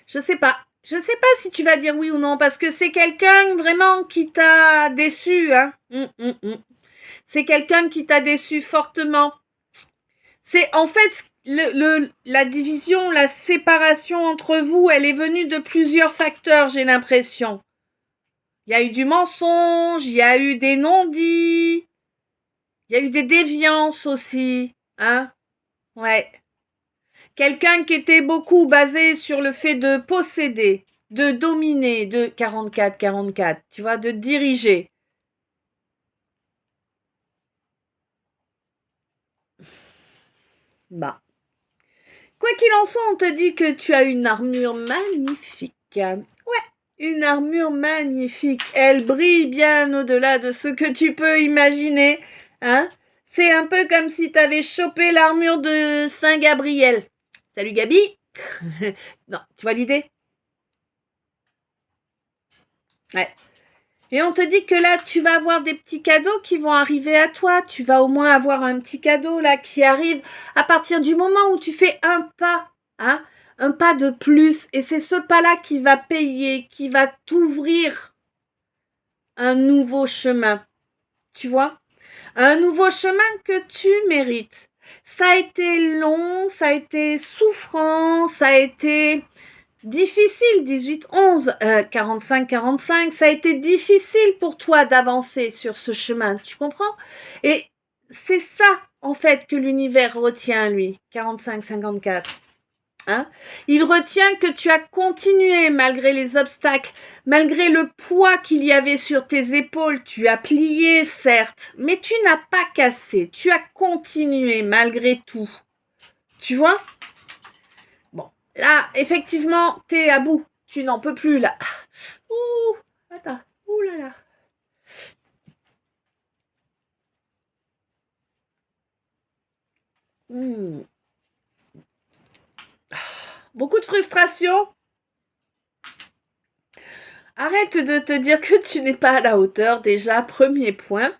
Je sais pas. Je sais pas si tu vas dire oui ou non, parce que c'est quelqu'un vraiment qui t'a déçu. Hein. C'est quelqu'un qui t'a déçu fortement. C'est en fait la division, la séparation entre vous, elle est venue de plusieurs facteurs, j'ai l'impression. Il y a eu du mensonge, il y a eu des non-dits, il y a eu des déviances aussi. Hein? Ouais. Quelqu'un qui était beaucoup basé sur le fait de posséder, de dominer, de 44, tu vois, de diriger. Bah. Quoi qu'il en soit, on te dit que tu as une armure magnifique. Ouais, une armure magnifique. Elle brille bien au-delà de ce que tu peux imaginer. Hein? C'est un peu comme si tu avais chopé l'armure de Saint-Gabriel. Salut Gabi. Non, tu vois l'idée? Ouais. Et on te dit que là, tu vas avoir des petits cadeaux qui vont arriver à toi. Tu vas au moins avoir un petit cadeau là qui arrive à partir du moment où tu fais un pas, hein, un pas de plus. Et c'est ce pas-là qui va payer, qui va t'ouvrir un nouveau chemin. Tu vois? Un nouveau chemin que tu mérites. Ça a été long, ça a été souffrant, ça a été difficile, 18, 11, 45, 45, ça a été difficile pour toi d'avancer sur ce chemin, tu comprends? Et c'est ça, en fait, que l'univers retient, lui, 45, 54. Hein? Il retient que tu as continué malgré les obstacles, malgré le poids qu'il y avait sur tes épaules. Tu as plié, certes, mais tu n'as pas cassé. Tu as continué malgré tout. Tu vois? Bon, là, effectivement, t'es à bout. Tu n'en peux plus, là. Ouh, attends. Ouh là là. Beaucoup de frustration. Arrête de te dire que tu n'es pas à la hauteur, déjà, premier point.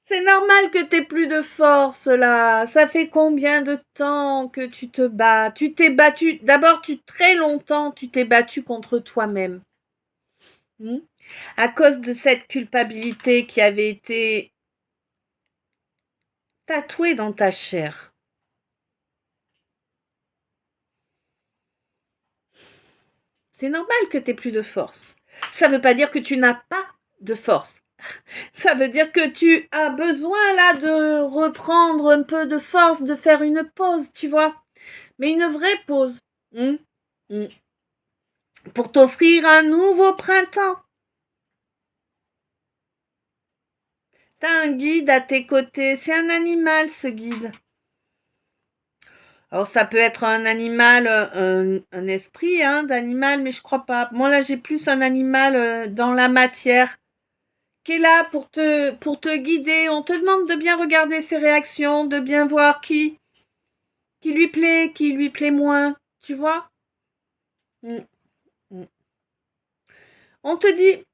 C'est normal que t'aies plus de force, là. Ça fait combien de temps que tu te bats? Tu t'es battu, d'abord, très longtemps, tu t'es battu contre toi-même. À cause de cette culpabilité qui avait été tatouée dans ta chair. C'est normal que tu aies plus de force. Ça veut pas dire que tu n'as pas de force. Ça veut dire que tu as besoin là de reprendre un peu de force, de faire une pause, tu vois. Mais une vraie pause. Pour t'offrir un nouveau printemps. T'as un guide à tes côtés. C'est un animal, ce guide. Alors, ça peut être un animal, un esprit d'animal, mais je crois pas. Moi, là, j'ai plus un animal dans la matière qui est là pour te guider. On te demande de bien regarder ses réactions, de bien voir qui lui plaît moins. Tu vois? On te dit,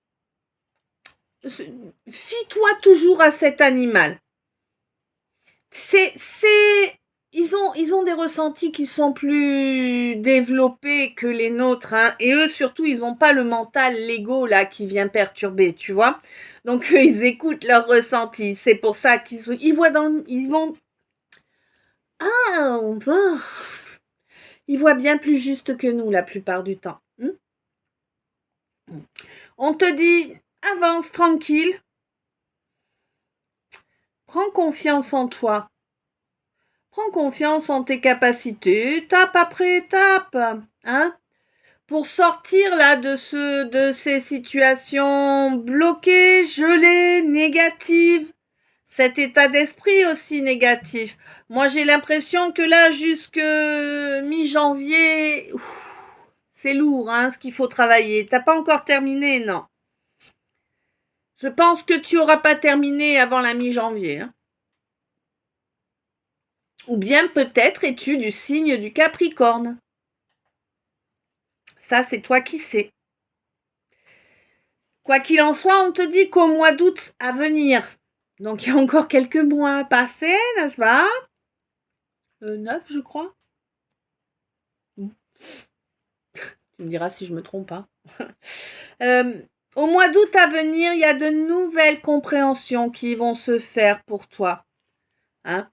fie-toi toujours à cet animal. Ils ont des ressentis qui sont plus développés que les nôtres, hein. Et eux, surtout, ils n'ont pas le mental, l'ego, là, qui vient perturber, tu vois. Donc, eux, ils écoutent leurs ressentis. C'est pour ça ils vont... Ah, ils voient bien plus juste que nous, la plupart du temps. On te dit, avance tranquille. Prends confiance en toi. Prends confiance en tes capacités, étape après étape, hein, pour sortir là de ces situations bloquées, gelées, négatives. Cet état d'esprit aussi négatif. Moi, j'ai l'impression que là, jusque mi-janvier, c'est lourd, hein, ce qu'il faut travailler. T'as pas encore terminé, non. Je pense que tu auras pas terminé avant la mi-janvier, hein. Ou bien peut-être es-tu du signe du Capricorne. Ça, c'est toi qui sais. Quoi qu'il en soit, on te dit qu'au mois d'août à venir, donc il y a encore quelques mois à passer, n'est-ce pas? 9, je crois. Tu me diras si je me trompe pas. Au mois d'août à venir, il y a de nouvelles compréhensions qui vont se faire pour toi. Hein?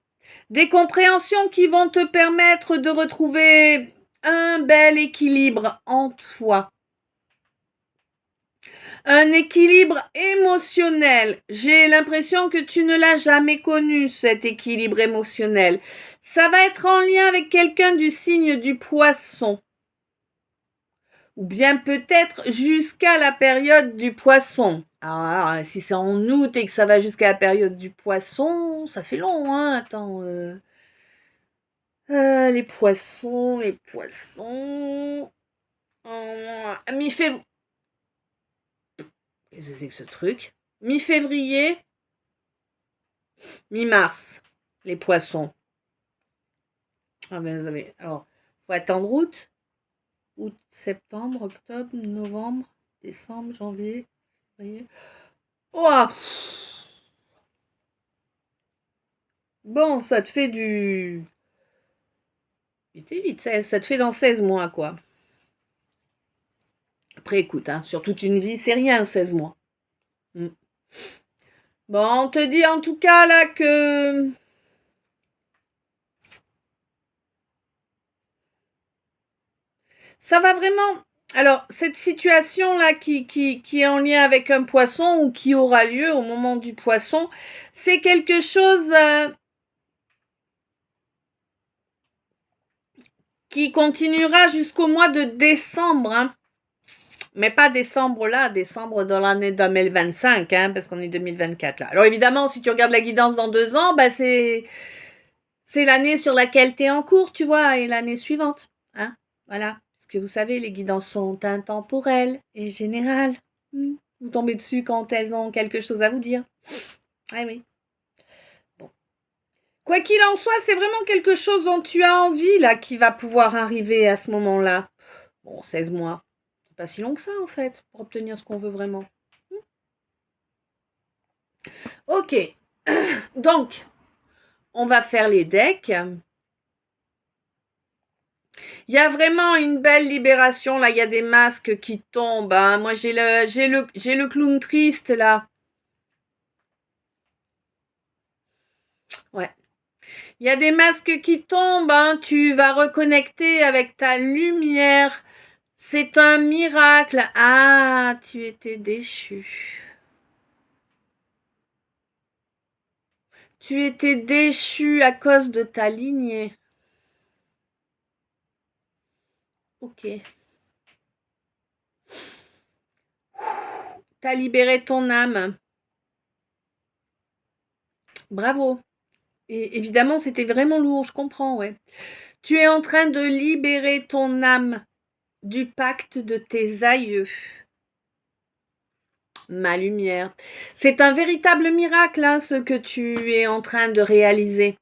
Des compréhensions qui vont te permettre de retrouver un bel équilibre en toi. Un équilibre émotionnel. J'ai l'impression que tu ne l'as jamais connu, cet équilibre émotionnel. Ça va être en lien avec quelqu'un du signe du poisson. Ou bien peut-être jusqu'à la période du poisson. Alors, si c'est en août et que ça va jusqu'à la période du poisson, ça fait long, hein. Attends. Les poissons, les poissons. Mi-février. Qu'est-ce que c'est que ce truc? Mi-février, mi-mars, les poissons. Ah ben, vous avez. Alors, faut attendre août, septembre, octobre, novembre, décembre, janvier, février. Oh, bon, ça te fait du. 8 et 8, ça te fait dans 16 mois, quoi. Après, écoute, hein, sur toute une vie, c'est rien, 16 mois. Mm. Bon, on te dit en tout cas là que. Ça va vraiment. Alors, cette situation-là qui est en lien avec un poisson ou qui aura lieu au moment du poisson, c'est quelque chose qui continuera jusqu'au mois de décembre. Hein. Mais pas décembre là, décembre dans l'année 2025, hein, parce qu'on est 2024 là. Alors évidemment, si tu regardes la guidance dans 2 ans, bah c'est l'année sur laquelle tu es en cours, tu vois, et l'année suivante. Hein, voilà. Parce que vous savez, les guidances sont intemporelles et générales. Vous tombez dessus quand elles ont quelque chose à vous dire. Ah oui. Bon. Quoi qu'il en soit, c'est vraiment quelque chose dont tu as envie, là, qui va pouvoir arriver à ce moment-là. Bon, 16 mois. C'est pas si long que ça, en fait, pour obtenir ce qu'on veut vraiment. Ok. Donc, on va faire les decks. Il y a vraiment une belle libération, là, il y a des masques qui tombent. Hein. Moi, j'ai le clown triste, là. Ouais. Il y a des masques qui tombent, hein. Tu vas reconnecter avec ta lumière. C'est un miracle. Ah, tu étais déchu. Tu étais déchu à cause de ta lignée. Ok. T'as libéré ton âme. Bravo. Et évidemment, c'était vraiment lourd, je comprends, ouais. Tu es en train de libérer ton âme du pacte de tes aïeux. Ma lumière. C'est un véritable miracle, hein, ce que tu es en train de réaliser.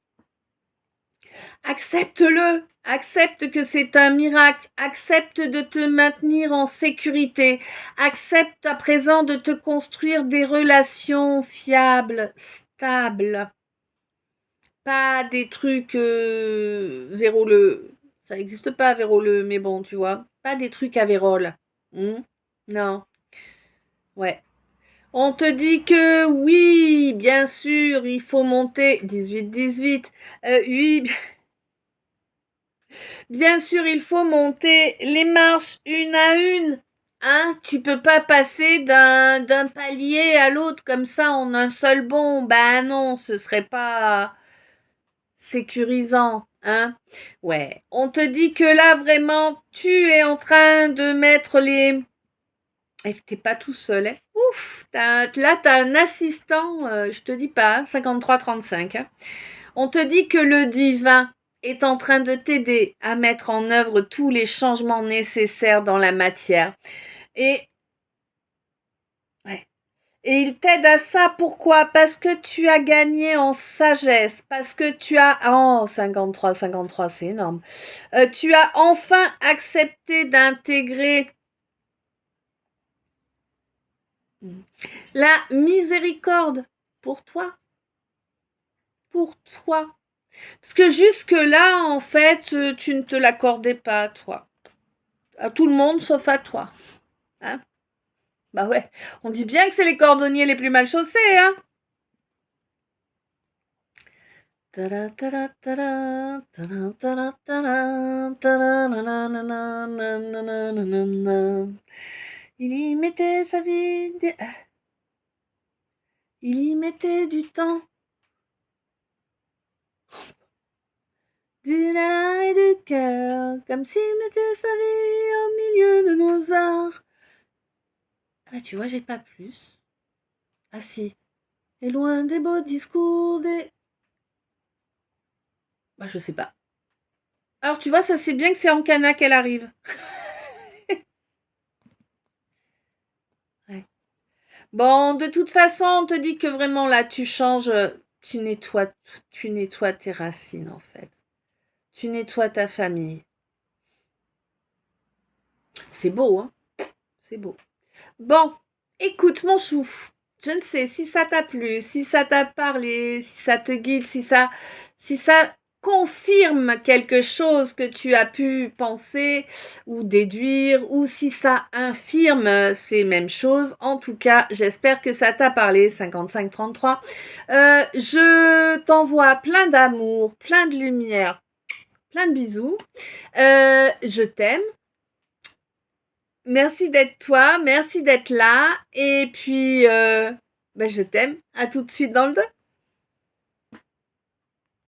Accepte-le. Accepte que c'est un miracle. Accepte de te maintenir en sécurité. Accepte à présent de te construire des relations fiables, stables. Pas des trucs véroleux. Ça n'existe pas, véroleux, mais bon, tu vois. Pas des trucs à vérole. Non. Ouais. On te dit que oui, bien sûr, il faut monter. 18. Oui, bien sûr, il faut monter les marches une à une. Hein, tu peux pas passer d'un palier à l'autre comme ça en un seul bond. Ben non, ce serait pas sécurisant, hein. Ouais, on te dit que là vraiment, tu es en train de mettre les. Et t'es pas tout seul, hein. Ouf, là t'as un assistant, je te dis pas, 53-35. Hein. On te dit que le divin est en train de t'aider à mettre en œuvre tous les changements nécessaires dans la matière. Et ouais. Et il t'aide à ça, pourquoi? Parce que tu as gagné en sagesse, parce que tu as... Oh, 53, c'est énorme. Tu as enfin accepté d'intégrer la miséricorde pour toi. Pour toi. Parce que jusque-là, en fait, tu ne te l'accordais pas à toi. À tout le monde, sauf à toi. Hein? Bah ouais, on dit bien que c'est les cordonniers les plus mal chaussés, hein. Il y mettait sa vie, il y mettait du temps. Du lala et du cœur, comme s'il mettait sa vie au milieu de nos arts. Ah, tu vois, j'ai pas plus. Ah si. Et loin des beaux discours des... Bah je sais pas. Alors tu vois, ça c'est bien que c'est en cana qu'elle arrive. Ouais. Bon, de toute façon, on te dit que vraiment là, tu changes, tu nettoies tes racines en fait. Tu nettoies ta famille. C'est beau, hein? C'est beau. Bon, écoute mon chou. Je ne sais si ça t'a plu, si ça t'a parlé, si ça te guide, si ça confirme quelque chose que tu as pu penser ou déduire, ou si ça infirme ces mêmes choses. En tout cas, j'espère que ça t'a parlé, 5533. Je t'envoie plein d'amour, plein de lumière, plein de bisous. Je t'aime. Merci d'être toi, merci d'être là. Et puis, je t'aime. À tout de suite dans le 2.